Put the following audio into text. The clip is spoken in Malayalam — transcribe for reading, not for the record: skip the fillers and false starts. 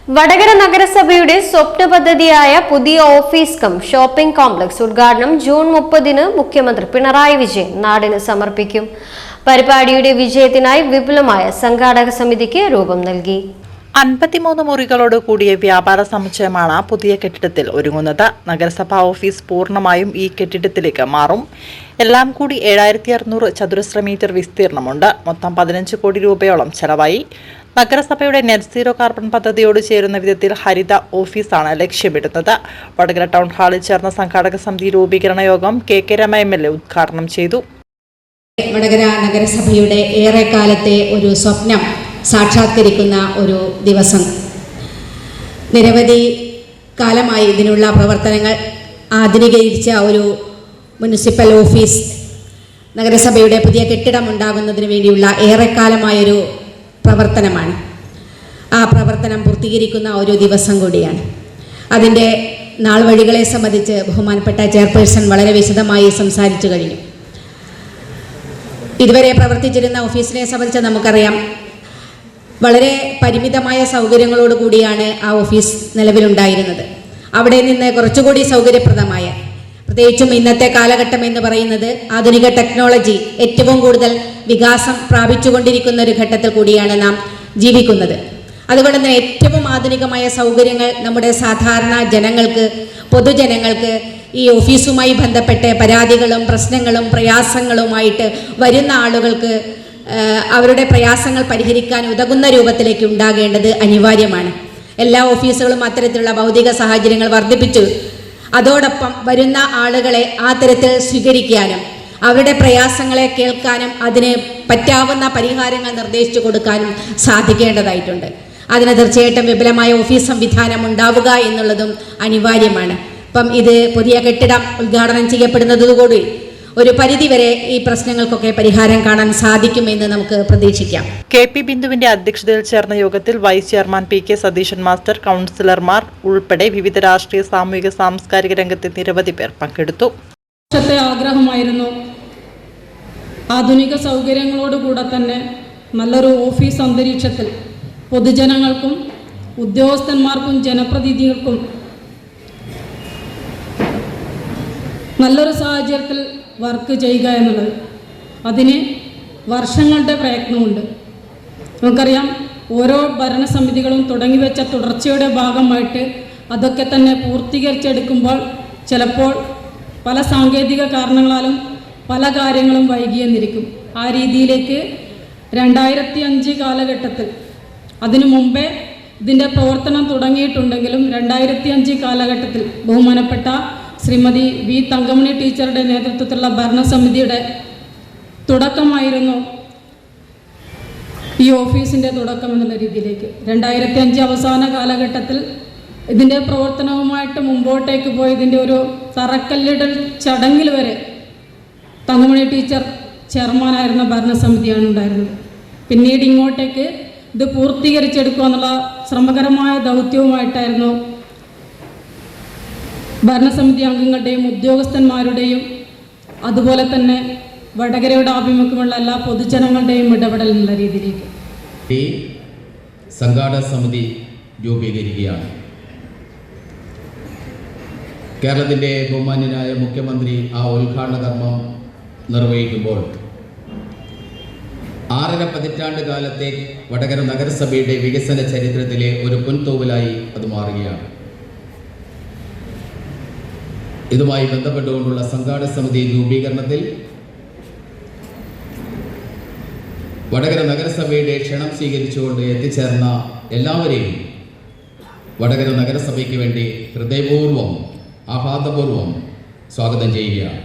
വടകര നഗരസഭയുടെ സ്വപ്ന പദ്ധതിയായ പുതിയ ഓഫീസ് കം ഷോപ്പിംഗ് കോംപ്ലക്സ് ഉദ്ഘാടനം ജൂൺ 30-ന് മുഖ്യമന്ത്രി പിണറായി വിജയൻ നാടിന് സമർപ്പിക്കും. പരിപാടിയുടെ വിജയത്തിനായി വിപുലമായ സംഘാടക സമിതിക്ക് രൂപം നൽകി. 53 മുറികളോട് കൂടിയ വ്യാപാര സമുച്ചയമാണ് പുതിയ കെട്ടിടത്തിൽ ഒരുങ്ങുന്നത്. നഗരസഭാ ഓഫീസ് പൂർണ്ണമായും ഈ കെട്ടിടത്തിലേക്ക് മാറും. എല്ലാം കൂടി 7600 ചതുരശ്ര മീറ്റർ വിസ്തീർണമുണ്ട്. മൊത്തം 15 കോടി രൂപയോളം ചെലവായി. നഗരസഭയുടെ നെറ്റ് സീറോ കാർബൺ പദ്ധതിയോട് ചേരുന്ന വിധത്തിൽ ഹരിത ഓഫീസാണ് ലക്ഷ്യമിടുന്നത്. വടകര ടൗൺ ഹാളിൽ ചേർന്ന സംഘാടക സമിതി രൂപീകരണ യോഗം കെ രമ MLA ഉദ്ഘാടനം ചെയ്തു. വടകര നഗരസഭയുടെ ഏറെക്കാലത്തെ ഒരു സ്വപ്നം സാക്ഷാത്കരിക്കുന്ന ഒരു ദിവസം. നിരവധി കാലമായി ഇതിനുള്ള പ്രവർത്തനങ്ങൾ ആധുനീകരിച്ച ഒരു മുനിസിപ്പൽ ഓഫീസ് നഗരസഭയുടെ പുതിയ കെട്ടിടം ഉണ്ടാകുന്നതിന് വേണ്ടിയുള്ള ഏറെക്കാലമായൊരു പ്രവർത്തനമാണ്. ആ പ്രവർത്തനം പൂർത്തീകരിക്കുന്ന ഒരു ദിവസം കൂടിയാണ്. അതിൻ്റെ നാൾ വഴികളെ സംബന്ധിച്ച് ബഹുമാനപ്പെട്ട ചെയർപേഴ്സൺ വളരെ വിശദമായി സംസാരിച്ചു കഴിഞ്ഞു. ഇതുവരെ പ്രവർത്തിച്ചിരുന്ന ഓഫീസിനെ സംബന്ധിച്ച് നമുക്കറിയാം, വളരെ പരിമിതമായ സൗകര്യങ്ങളോട് കൂടിയാണ് ആ ഓഫീസ് നിലവിലുണ്ടായിരുന്നത്. അവിടെ നിന്ന് കുറച്ചുകൂടി സൗകര്യപ്രദമായ, പ്രത്യേകിച്ചും ഇന്നത്തെ കാലഘട്ടം എന്ന് പറയുന്നത് ആധുനിക ടെക്നോളജി ഏറ്റവും കൂടുതൽ വികാസം പ്രാപിച്ചുകൊണ്ടിരിക്കുന്ന ഒരു ഘട്ടത്തിൽ കൂടിയാണ് നാം ജീവിക്കുന്നത്. അതുകൊണ്ട് തന്നെ ഏറ്റവും ആധുനികമായ സൗകര്യങ്ങൾ നമ്മുടെ സാധാരണ ജനങ്ങൾക്ക്, പൊതുജനങ്ങൾക്ക് ഈ ഓഫീസുമായി ബന്ധപ്പെട്ട് പരാതികളും പ്രശ്നങ്ങളും പ്രയാസങ്ങളുമായിട്ട് വരുന്ന ആളുകൾക്ക് അവരുടെ പ്രയാസങ്ങൾ പരിഹരിക്കാൻ ഉതകുന്ന രൂപത്തിലേക്ക് ഉണ്ടാകേണ്ടത് അനിവാര്യമാണ്. എല്ലാ ഓഫീസുകളും അത്തരത്തിലുള്ള ഭൗതിക സാഹചര്യങ്ങൾ വർദ്ധിപ്പിച്ചു. അതോടൊപ്പം വരുന്ന ആളുകളെ ആ തരത്തിൽ സ്വീകരിക്കാനും അവരുടെ പ്രയാസങ്ങളെ കേൾക്കാനും അതിന് പറ്റാവുന്ന പരിഹാരങ്ങൾ നിർദ്ദേശിച്ചു കൊടുക്കാനും സാധിക്കേണ്ടതായിട്ടുണ്ട്. അതിന് തീർച്ചയായിട്ടും വിപുലമായ ഓഫീസ് സംവിധാനം ഉണ്ടാവുക എന്നുള്ളതും അനിവാര്യമാണ്. അപ്പം ഇത് പുതിയ കെട്ടിടം ഉദ്ഘാടനം ചെയ്യപ്പെടുന്നതോടുകൂടി ഒരു പരിധിവരെ ഈ പ്രശ്നങ്ങൾക്കൊക്കെ പരിഹാരം കാണാൻ സാധിക്കുമെന്ന് നമുക്ക് പ്രതീക്ഷിക്കാം. KP ബിന്ദുവിന്റെ അധ്യക്ഷതയിൽ ചേർന്ന യോഗത്തിൽ vice chairman PK Satheesan master, കൗൺസിലർമാർ ഉൾപ്പെടെ വിവിധ രാഷ്ട്രീയ, സാമൂഹിക, സാംസ്കാരിക രംഗത്തെ നിരവധി പേർ പങ്കെടുത്തു. ആഗ്രഹമായിരുന്നു ആധുനിക സൗകര്യങ്ങളോടുകൂടെ തന്നെ നല്ലൊരു ഓഫീസ് അന്തരീക്ഷത്തിൽ പൊതുജനങ്ങൾക്കും ഉദ്യോഗസ്ഥന്മാർക്കും ജനപ്രതിനിധികൾക്കും നല്ലൊരു സാഹചര്യത്തിൽ വർക്ക് ചെയ്യുക എന്നുള്ളത്. അതിന് വർഷങ്ങളുടെ പ്രയത്നമുണ്ട്. നമുക്കറിയാം, ഓരോ ഭരണസമിതികളും തുടങ്ങിവെച്ച തുടർച്ചയുടെ ഭാഗമായിട്ട് അതൊക്കെ തന്നെ പൂർത്തീകരിച്ചെടുക്കുമ്പോൾ ചിലപ്പോൾ പല സാങ്കേതിക കാരണങ്ങളാലും പല കാര്യങ്ങളും വൈകിയെന്നിരിക്കും. ആ രീതിയിലേക്ക് 2005 കാലഘട്ടത്തിൽ, അതിനു മുമ്പേ ഇതിൻ്റെ പ്രവർത്തനം തുടങ്ങിയിട്ടുണ്ടെങ്കിലും 2005 കാലഘട്ടത്തിൽ ബഹുമാനപ്പെട്ട ശ്രീമതി V. തങ്കമണി ടീച്ചറുടെ നേതൃത്വത്തിലുള്ള ഭരണസമിതിയുടെ തുടക്കമായിരുന്നു ഈ ഓഫീസിൻ്റെ തുടക്കം എന്നുള്ള രീതിയിലേക്ക്. 2005 അവസാന കാലഘട്ടത്തിൽ ഇതിൻ്റെ പ്രവർത്തനവുമായിട്ട് മുമ്പോട്ടേക്ക് പോയതിൻ്റെ ഒരു തറക്കല്ലിടൽ ചടങ്ങിൽ വരെ തങ്കമണി ടീച്ചർ ചെയർമാനായിരുന്ന ഭരണസമിതിയാണ് ഉണ്ടായിരുന്നത്. പിന്നീട് ഇങ്ങോട്ടേക്ക് ഇത് പൂർത്തീകരിച്ചെടുക്കുക എന്നുള്ള ശ്രമകരമായ ദൗത്യവുമായിട്ടായിരുന്നു ഭരണസമിതി അംഗങ്ങളുടെയും ഉദ്യോഗസ്ഥന്മാരുടെയും അതുപോലെ തന്നെ വടകരയുടെ ആഭിമുഖ്യമുള്ള എല്ലാ പൊതുജനങ്ങളുടെയും ഇടപെടൽ എന്നുള്ള രീതിയിലേക്ക് ഈ സംഘാടക സമിതി രൂപീകരിക്കുകയാണ്. കേരളത്തിൻ്റെ ബഹുമാന്യനായ മുഖ്യമന്ത്രി ആ ഉദ്ഘാടന കർമ്മം നിർവഹിക്കുമ്പോൾ 6.5 പതിറ്റാണ്ട് കാലത്തെ വടകര നഗരസഭയുടെ വികസന ചരിത്രത്തിലെ ഒരു പൊൻതൂവലായി അത് മാറുകയാണ്. ഇതുമായി ബന്ധപ്പെട്ടുകൊണ്ടുള്ള സംഘാടക സമിതി രൂപീകരണത്തിൽ വടകര നഗരസഭയുടെ ക്ഷണം സ്വീകരിച്ചുകൊണ്ട് എത്തിച്ചേർന്ന എല്ലാവരെയും വടകര നഗരസഭയ്ക്ക് വേണ്ടി ഹൃദയപൂർവ്വം ആഹ്ലാദപൂർവ്വം സ്വാഗതം ചെയ്യുകയാണ്.